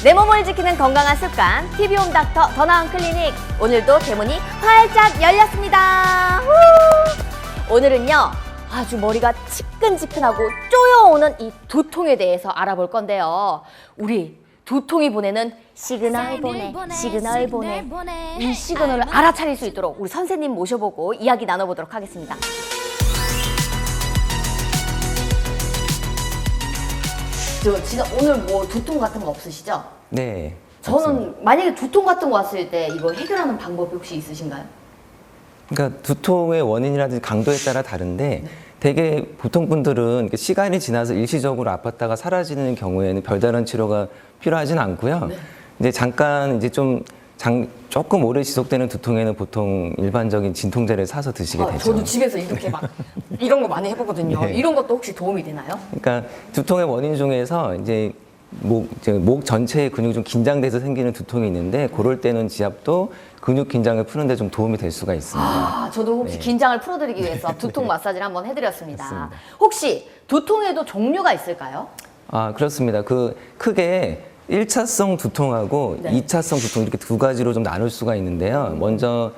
내 몸을 지키는 건강한 습관 TV홈 닥터 더 나은 클리닉, 오늘도 대문이 활짝 열렸습니다. 후! 오늘은요 아주 머리가 지끈지끈하고 쪼여오는 이 두통에 대해서 알아볼 건데요. 우리 두통이 보내는 시그널 보내, 시그널 보내, 이 시그널을 알아차릴 수 있도록 우리 선생님 모셔보고 이야기 나눠보도록 하겠습니다. 저 진짜 오늘 뭐 두통 같은 거 없으시죠? 네. 저는 맞습니다. 만약에 두통 같은 거 왔을 때 이거 해결하는 방법이 혹시 있으신가요? 그러니까 두통의 원인이라든지 강도에 따라 다른데 되게 보통 분들은 시간이 지나서 일시적으로 아팠다가 사라지는 경우에는 별다른 치료가 필요하진 않고요. 네. 이제 잠깐 이제 조금 오래 지속되는 두통에는 보통 일반적인 진통제를 사서 드시게 되죠. 저도 집에서 이렇게 막 이런 거 많이 해보거든요. 네. 이런 것도 혹시 도움이 되나요? 그러니까 두통의 원인 중에서 이제 목 전체의 근육이 좀 긴장돼서 생기는 두통이 있는데 그럴 때는 지압도 근육 긴장을 푸는데 좀 도움이 될 수가 있습니다. 아, 저도 혹시 네. 긴장을 풀어드리기 위해서 두통 마사지를 한번 해드렸습니다. 맞습니다. 혹시 두통에도 종류가 있을까요? 아, 그렇습니다. 크게 1차성 두통하고 네. 2차성 두통 이렇게 두 가지로 좀 나눌 수가 있는데요. 먼저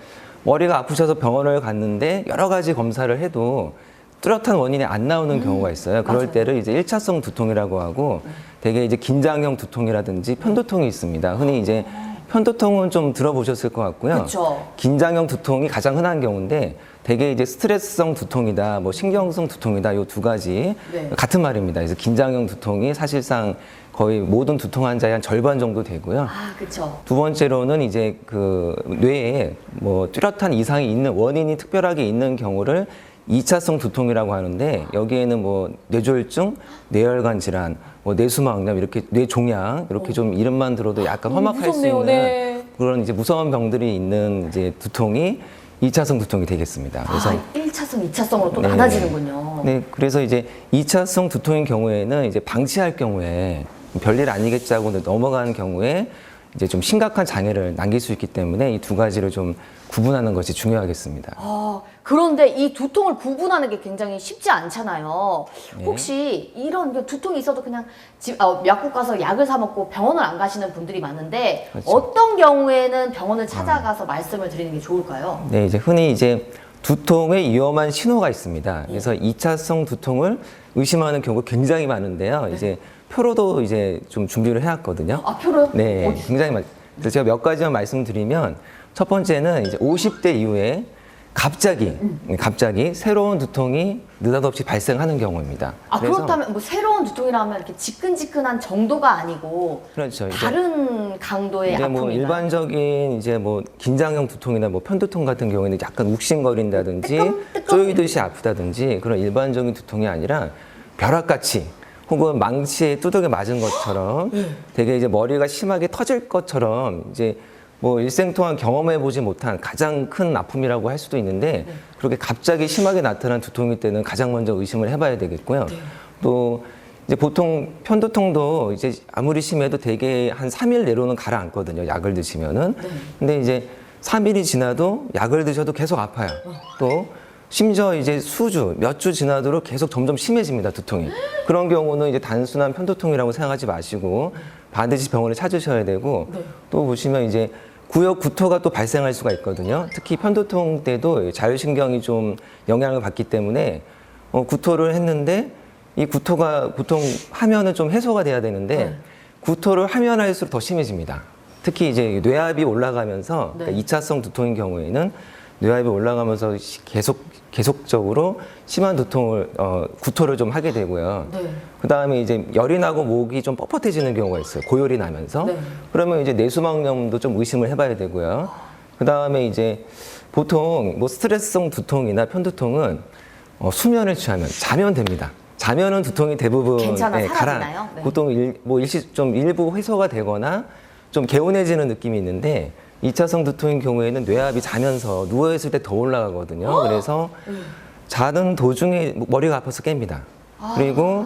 머리가 아프셔서 병원을 갔는데 여러 가지 검사를 해도 뚜렷한 원인이 안 나오는 경우가 있어요. 그럴 맞아요. 때를 이제 1차성 두통이라고 하고 되게 이제 긴장형 두통이라든지 편두통이 있습니다. 흔히 이제 편두통은 좀 들어보셨을 것 같고요. 그쵸. 긴장형 두통이 가장 흔한 경우인데 되게 이제 스트레스성 두통이다, 뭐 신경성 두통이다, 요 두 가지 네. 같은 말입니다. 그래서 긴장형 두통이 사실상 거의 모든 두통 환자의 한 절반 정도 되고요. 아, 그쵸. 두 번째로는 이제 그 뇌에 뭐 뚜렷한 이상이 있는 원인이 특별하게 있는 경우를 2차성 두통이라고 하는데 여기에는 뭐 뇌졸중, 뇌혈관 질환, 뭐 뇌수막염 이렇게 뇌종양 이렇게 좀 이름만 들어도 약간 험악할 수 무섭네요. 있는 네. 그런 이제 무서운 병들이 있는 이제 두통이 2차성 두통이 되겠습니다. 그래서 1차성, 2차성으로 또 네. 나눠지는군요. 네, 그래서 이제 2차성 두통인 경우에는 이제 방치할 경우에 별일 아니겠지 하고 넘어가는 경우에 이제 좀 심각한 장애를 남길 수 있기 때문에 이 두 가지를 좀 구분하는 것이 중요하겠습니다. 그런데 이 두통을 구분하는 게 굉장히 쉽지 않잖아요. 네. 혹시 이런 두통이 있어도 그냥 약국 가서 약을 사 먹고 병원을 안 가시는 분들이 많은데 그렇죠. 어떤 경우에는 병원을 찾아가서 말씀을 드리는 게 좋을까요? 네, 이제 흔히 이제 두통의 위험한 신호가 있습니다. 그래서 2차성 두통을 의심하는 경우가 굉장히 많은데요. 이제 표로도 이제 좀 준비를 해왔거든요. 아, 표로요? 네, 굉장히 많. 그래서 제가 몇 가지만 말씀드리면 첫 번째는 이제 50대 이후에 갑자기 새로운 두통이 느닷없이 발생하는 경우입니다. 그래서 그렇다면 뭐 새로운 두통이라 하면 이렇게 지끈지끈한 정도가 아니고 그렇죠. 이제 다른 강도의 이제 아픔인가요? 뭐 일반적인 이제 뭐 긴장형 두통이나 뭐 편두통 같은 경우에는 약간 욱신거린다든지 뜨끔뜨끔. 쪼이듯이 아프다든지 그런 일반적인 두통이 아니라 벼락같이 혹은 망치에 두들겨 맞은 것처럼 되게 이제 머리가 심하게 터질 것처럼 이제 뭐 일생 동안 경험해 보지 못한 가장 큰 아픔이라고 할 수도 있는데 그렇게 갑자기 심하게 나타난 두통일 때는 가장 먼저 의심을 해봐야 되겠고요. 또 이제 보통 편두통도 이제 아무리 심해도 되게 한 3일 내로는 가라앉거든요. 약을 드시면은. 근데 이제 3일이 지나도 약을 드셔도 계속 아파요. 또 심지어 이제 수주, 몇 주 지나도록 계속 점점 심해집니다, 두통이. 그런 경우는 이제 단순한 편두통이라고 생각하지 마시고 반드시 병원을 찾으셔야 되고 또 보시면 이제 구역 구토가 또 발생할 수가 있거든요. 특히 편두통 때도 자율신경이 좀 영향을 받기 때문에 구토를 했는데 이 구토가 보통 하면은 좀 해소가 돼야 되는데 구토를 하면 할수록 더 심해집니다. 특히 이제 뇌압이 올라가면서 그러니까 2차성 두통인 경우에는 뇌압이 올라가면서 계속적으로 심한 구토를 좀 하게 되고요. 그 다음에 이제 열이 나고 목이 좀 뻣뻣해지는 경우가 있어요. 고열이 나면서. 그러면 이제 뇌수막염도 좀 의심을 해봐야 되고요. 그 다음에 이제 보통 뭐 스트레스성 두통이나 편두통은 수면을 취하면 자면 됩니다. 자면은 두통이 대부분 사라지나요? 네. 보통 좀 일부 해소가 되거나 좀 개운해지는 느낌이 있는데 2차성 두통인 경우에는 뇌압이 자면서 누워있을 때 더 올라가거든요. 그래서 자는 도중에 머리가 아파서 깹니다. 그리고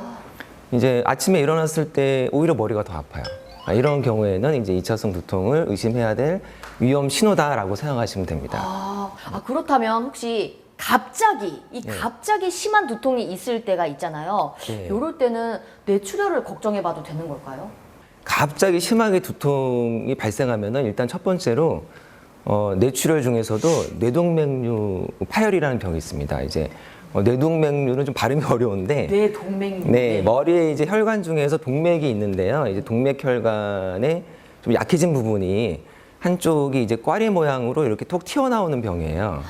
이제 아침에 일어났을 때 오히려 머리가 더 아파요. 이런 경우에는 이제 2차성 두통을 의심해야 될 위험 신호다라고 생각하시면 됩니다. 그렇다면 혹시 갑자기 심한 두통이 있을 때가 있잖아요. 네. 이럴 때는 뇌출혈을 걱정해봐도 되는 걸까요? 갑자기 심하게 두통이 발생하면은 일단 첫 번째로 뇌출혈 중에서도 뇌동맥류 파열이라는 병이 있습니다. 이제 뇌동맥류는 좀 발음이 어려운데 뇌동맥류. 네, 머리에 이제 혈관 중에서 동맥이 있는데요. 이제 동맥혈관에 좀 약해진 부분이 한쪽이 이제 꽈리 모양으로 이렇게 톡 튀어나오는 병이에요.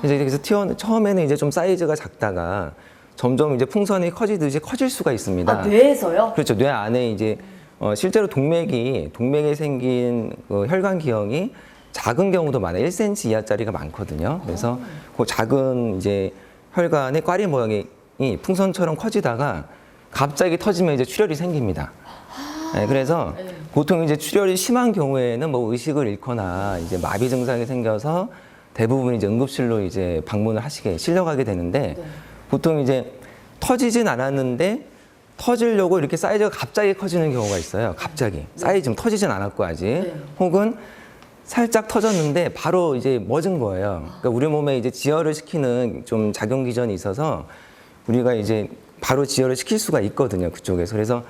그래서 처음에는 이제 좀 사이즈가 작다가 점점 이제 풍선이 커지듯이 커질 수가 있습니다. 아, 뇌에서요? 그렇죠. 뇌 안에 이제 실제로 동맥에 생긴 그 혈관 기형이 작은 경우도 많아요. 1cm 이하짜리가 많거든요. 그래서 그 작은 이제 혈관의 꽈리 모양이 풍선처럼 커지다가 갑자기 터지면 이제 출혈이 생깁니다. 네, 그래서 보통 이제 출혈이 심한 경우에는 뭐 의식을 잃거나 이제 마비 증상이 생겨서 대부분 이제 응급실로 이제 방문을 실려가게 되는데 보통 이제 터지진 않았는데 터지려고 이렇게 사이즈가 갑자기 커지는 경우가 있어요. 갑자기 사이즈 터지진 않았고 아직 혹은 살짝 터졌는데 바로 이제 멎은 거예요. 그러니까 우리 몸에 이제 지혈을 시키는 좀 작용 기전이 있어서 우리가 이제 바로 지혈을 시킬 수가 있거든요. 그쪽에서. 그래서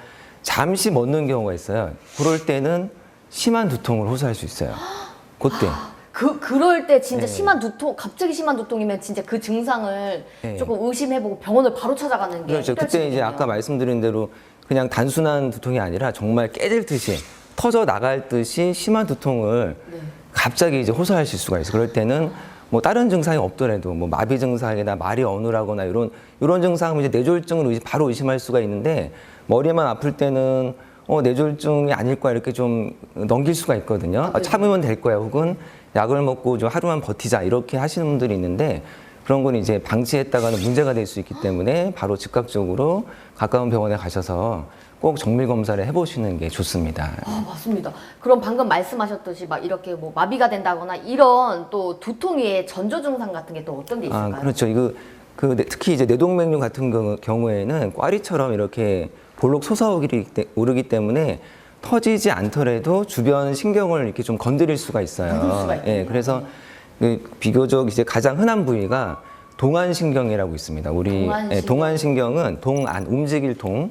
잠시 멎는 경우가 있어요. 그럴 때는 심한 두통을 호소할 수 있어요. 그때. 그럴 때 진짜 심한 두통, 갑자기 심한 두통이면 진짜 그 증상을 조금 의심해보고 병원을 바로 찾아가는 게 그렇죠. 그때 이제 아까 말씀드린 대로 그냥 단순한 두통이 아니라 정말 깨질 듯이 터져 나갈 듯이 심한 두통을 갑자기 이제 호소하실 수가 있어요. 그럴 때는 뭐 다른 증상이 없더라도 뭐 마비 증상이나 말이 어눌하거나 이런 증상은 이제 뇌졸중을 바로 의심할 수가 있는데 머리만 아플 때는 뇌졸중이 아닐 거야 이렇게 좀 넘길 수가 있거든요. 참으면 될 거야 혹은 약을 먹고 좀 하루만 버티자 이렇게 하시는 분들이 있는데 그런 건 이제 방치했다가는 문제가 될 수 있기 때문에 바로 즉각적으로 가까운 병원에 가셔서 꼭 정밀 검사를 해보시는 게 좋습니다. 아, 맞습니다. 그럼 방금 말씀하셨듯이 막 이렇게 뭐 마비가 된다거나 이런 또 두통의 전조 증상 같은 게 또 어떤 게 있을까요? 그렇죠. 특히 이제 뇌동맥류 같은 경우에는 꽈리처럼 이렇게 볼록 솟아오르기 때문에 터지지 않더라도 주변 신경을 이렇게 좀 건드릴 수가 있어요. 예, 그래서 비교적 이제 가장 흔한 부위가 동안신경이라고 있습니다. 동안신경은 동안, 움직일 동.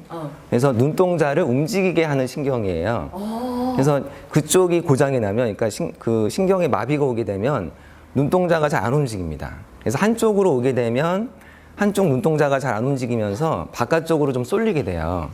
그래서 눈동자를 움직이게 하는 신경이에요. 그래서 그쪽이 고장이 나면, 그러니까 그 신경에 마비가 오게 되면 눈동자가 잘 안 움직입니다. 그래서 한쪽으로 오게 되면 한쪽 눈동자가 잘 안 움직이면서 바깥쪽으로 좀 쏠리게 돼요.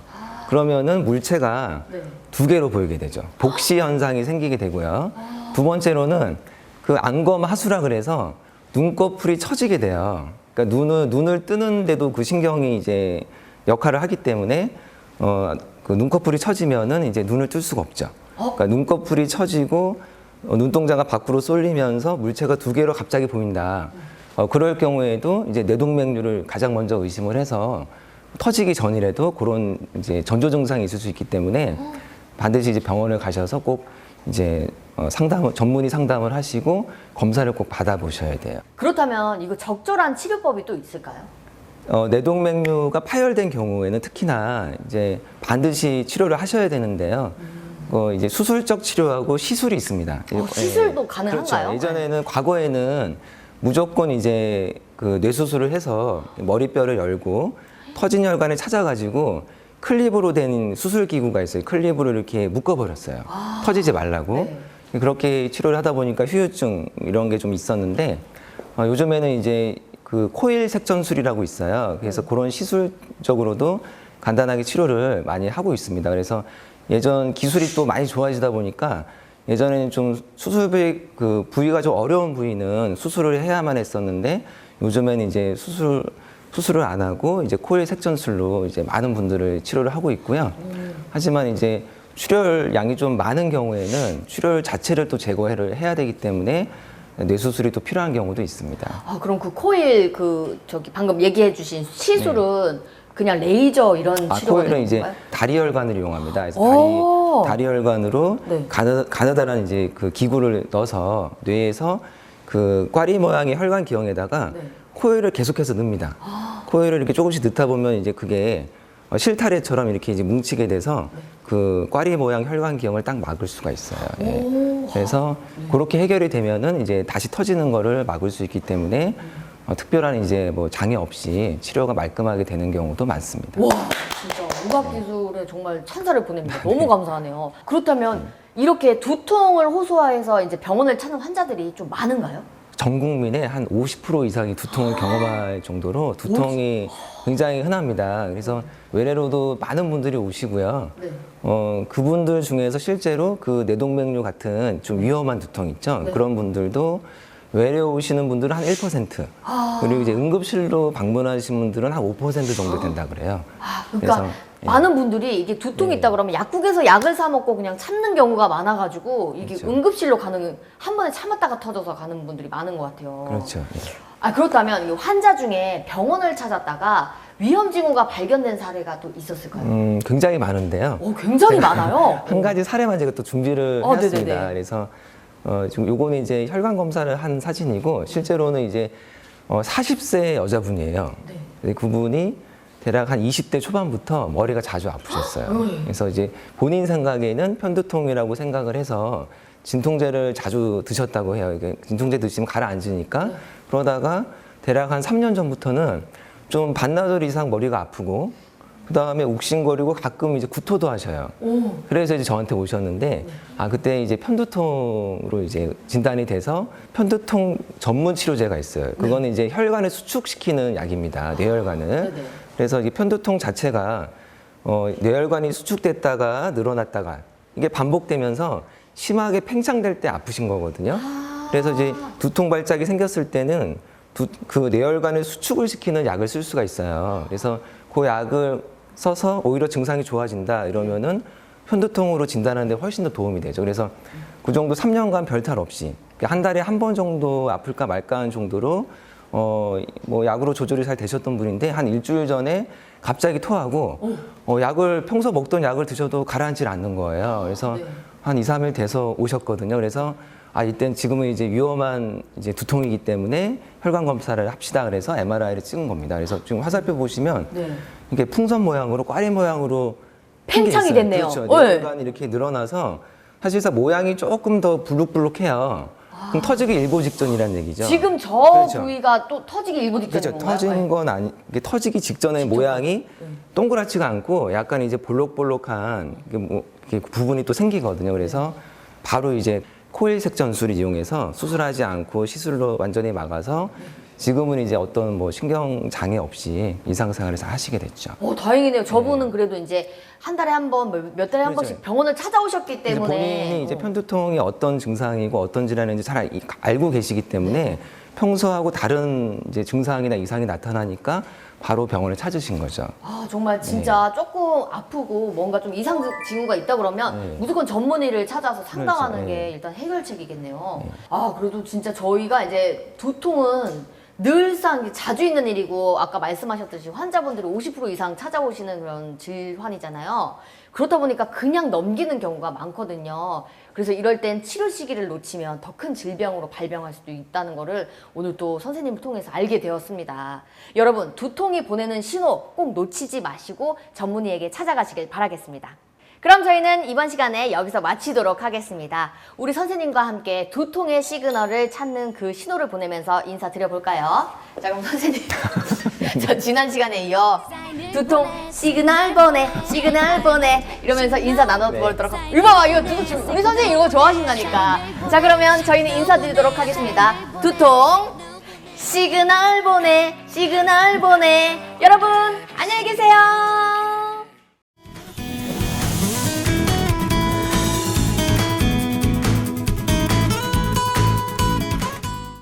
그러면은 물체가 두 개로 보이게 되죠. 복시 현상이 생기게 되고요. 두 번째로는 그 안검하수라 그래서 눈꺼풀이 처지게 돼요. 그러니까 눈을 뜨는데도 그 신경이 이제 역할을 하기 때문에 그 눈꺼풀이 처지면은 이제 눈을 뜰 수가 없죠. 그러니까 눈꺼풀이 처지고 눈동자가 밖으로 쏠리면서 물체가 두 개로 갑자기 보인다. 그럴 경우에도 이제 뇌동맥류를 가장 먼저 의심을 해서 터지기 전이라도 그런 이제 전조 증상이 있을 수 있기 때문에 반드시 이제 병원을 가셔서 꼭 이제 전문의 상담을 하시고 검사를 꼭 받아보셔야 돼요. 그렇다면 이거 적절한 치료법이 또 있을까요? 뇌동맥류가 파열된 경우에는 특히나 이제 반드시 치료를 하셔야 되는데요. 이제 수술적 치료하고 시술이 있습니다. 시술도 가능한가요? 그렇죠. 예전에는 과거에는 무조건 이제 그 뇌수술을 해서 머리뼈를 열고 터진 혈관을 찾아가지고 클립으로 된 수술 기구가 있어요. 클립으로 이렇게 묶어버렸어요. 터지지 말라고. 그렇게 치료를 하다 보니까 후유증 이런 게 좀 있었는데 요즘에는 이제 그 코일 색전술이라고 있어요. 그래서 그런 시술적으로도 간단하게 치료를 많이 하고 있습니다. 그래서 예전 기술이 또 많이 좋아지다 보니까 예전에는 좀 수술 부위가 좀 어려운 부위는 수술을 해야만 했었는데 요즘에는 이제 수술을 안 하고 이제 코일 색전술로 이제 많은 분들을 치료를 하고 있고요. 하지만 이제 출혈량이 좀 많은 경우에는 출혈 자체를 또 제거를 해야 되기 때문에 뇌수술이 또 필요한 경우도 있습니다. 그럼 그 코일 방금 얘기해 주신 시술은 그냥 레이저 이런 치료가 코일은 되는 이제 건가요? 다리 혈관을 이용합니다. 그래서 다리 혈관으로 가느다란 이제 그 기구를 넣어서 뇌에서 그 꽈리 모양의 혈관 기형에다가 코일을 계속해서 넣습니다. 코일을 이렇게 조금씩 넣다 보면 이제 그게 실타래처럼 이렇게 이제 뭉치게 돼서 그 꽈리 모양 혈관 기형을 딱 막을 수가 있어요. 그래서 그렇게 해결이 되면은 이제 다시 터지는 거를 막을 수 있기 때문에 특별한 이제 뭐 장애 없이 치료가 말끔하게 되는 경우도 많습니다. 와, 진짜 의학 기술에 정말 찬사를 보냅니다. 너무 감사하네요. 그렇다면 이렇게 두통을 호소해서 이제 병원을 찾는 환자들이 좀 많은가요? 전 국민의 한 50% 이상이 두통을 경험할 정도로 두통이 굉장히 흔합니다. 그래서 외래로도 많은 분들이 오시고요. 네. 그분들 중에서 실제로 그 뇌동맥류 같은 좀 위험한 두통 있죠. 네. 그런 분들도 외래 오시는 분들은 한 1%. 그리고 이제 응급실로 방문하신 분들은 한 5% 정도 된다 그래요. 그러니까 그래서, 많은 분들이 이게 두통이 있다 그러면 약국에서 약을 사 먹고 그냥 참는 경우가 많아가지고 이게 그렇죠. 응급실로 가는 한 번에 참았다가 터져서 가는 분들이 많은 것 같아요. 그렇죠. 예. 그렇다면 이 환자 중에 병원을 찾았다가 위험 징후가 발견된 사례가 또 있었을까요? 굉장히 많은데요. 굉장히 많아요. 한 가지 사례만 제가 또 준비를 해왔습니다. 네네네. 그래서 지금 요거는 이제 혈관 검사를 한 사진이고 실제로는 이제 40세 여자분이에요. 네. 그분이 대략 한 20대 초반부터 머리가 자주 아프셨어요. 그래서 이제 본인 생각에는 편두통이라고 생각을 해서 진통제를 자주 드셨다고 해요. 이게 진통제 드시면 가라앉으니까. 그러다가 대략 한 3년 전부터는 좀 반나절 이상 머리가 아프고 그다음에 욱신거리고 가끔 이제 구토도 하셔요. 그래서 이제 저한테 오셨는데 그때 이제 편두통으로 이제 진단이 돼서 편두통 전문 치료제가 있어요. 그거는 이제 혈관을 수축시키는 약입니다. 뇌혈관을. 네네. 그래서 이 편두통 자체가 뇌혈관이 수축됐다가 늘어났다가 이게 반복되면서 심하게 팽창될 때 아프신 거거든요. 그래서 이제 두통 발작이 생겼을 때는 그 뇌혈관을 수축을 시키는 약을 쓸 수가 있어요. 그래서 그 약을 써서 오히려 증상이 좋아진다 이러면은 편두통으로 진단하는 데 훨씬 더 도움이 되죠. 그래서 그 정도 3년간 별탈 없이 한 달에 한 번 정도 아플까 말까 하는 정도로 뭐 약으로 조절이 잘 되셨던 분인데 한 일주일 전에 갑자기 토하고 약을 평소 먹던 약을 드셔도 가라앉질 않는 거예요. 그래서 네. 한 2, 3일 돼서 오셨거든요. 그래서 이땐 지금은 이제 위험한 이제 두통이기 때문에 혈관 검사를 합시다. 그래서 MRI를 찍은 겁니다. 그래서 지금 화살표 보시면 네. 이게 풍선 모양으로 꽈리 모양으로 팽창이 있어요. 됐네요. 그렇죠. 네. 뇌혈관이 이렇게 늘어나서 사실상 모양이 조금 더 불룩불룩해요. 그럼 터지기 일보 직전이라는 얘기죠. 지금 저 그렇죠. 부위가 또 터지기 일보 직전인 그렇죠. 건가요? 터진 건 아니, 이게 터지기 직전의 모양이 동그랗지가 않고 약간 이제 볼록볼록한 이게 부분이 또 생기거든요. 그래서 바로 이제 코일 색전술을 이용해서 수술하지 않고 시술로 완전히 막아서 지금은 이제 어떤 뭐 신경 장애 없이 일상생활을 잘 하시게 됐죠. 다행이네요. 저분은 그래도 이제 한 달에 한 번, 몇 달에 한 그렇죠. 번씩 병원을 찾아오셨기 이제 때문에 본인이 이제 편두통이 어떤 증상이고 어떤 질환인지 잘 알고 계시기 때문에 평소하고 다른 이제 증상이나 이상이 나타나니까 바로 병원을 찾으신 거죠. 정말 진짜 조금 아프고 뭔가 좀 이상 징후가 있다 그러면 무조건 전문의를 찾아서 상담하는 그렇죠. 게 일단 해결책이겠네요. 그래도 진짜 저희가 이제 두통은 늘상 자주 있는 일이고 아까 말씀하셨듯이 환자분들이 50% 이상 찾아오시는 그런 질환이잖아요. 그렇다 보니까 그냥 넘기는 경우가 많거든요. 그래서 이럴 땐 치료 시기를 놓치면 더 큰 질병으로 발병할 수도 있다는 거를 오늘 또 선생님을 통해서 알게 되었습니다. 여러분, 두통이 보내는 신호 꼭 놓치지 마시고 전문의에게 찾아가시길 바라겠습니다. 그럼 저희는 이번 시간에 여기서 마치도록 하겠습니다. 우리 선생님과 함께 두통의 시그널을 찾는 그 신호를 보내면서 인사드려볼까요? 자, 그럼 선생님. 저 지난 시간에 이어 두통 시그널 보내 이러면서 인사 나눠보도록 하겠습니다. 이거 봐, 이거 지금 우리 선생님 이거 좋아하신다니까. 자, 그러면 저희는 인사드리도록 하겠습니다. 두통 시그널 보내 여러분 안녕히 계세요.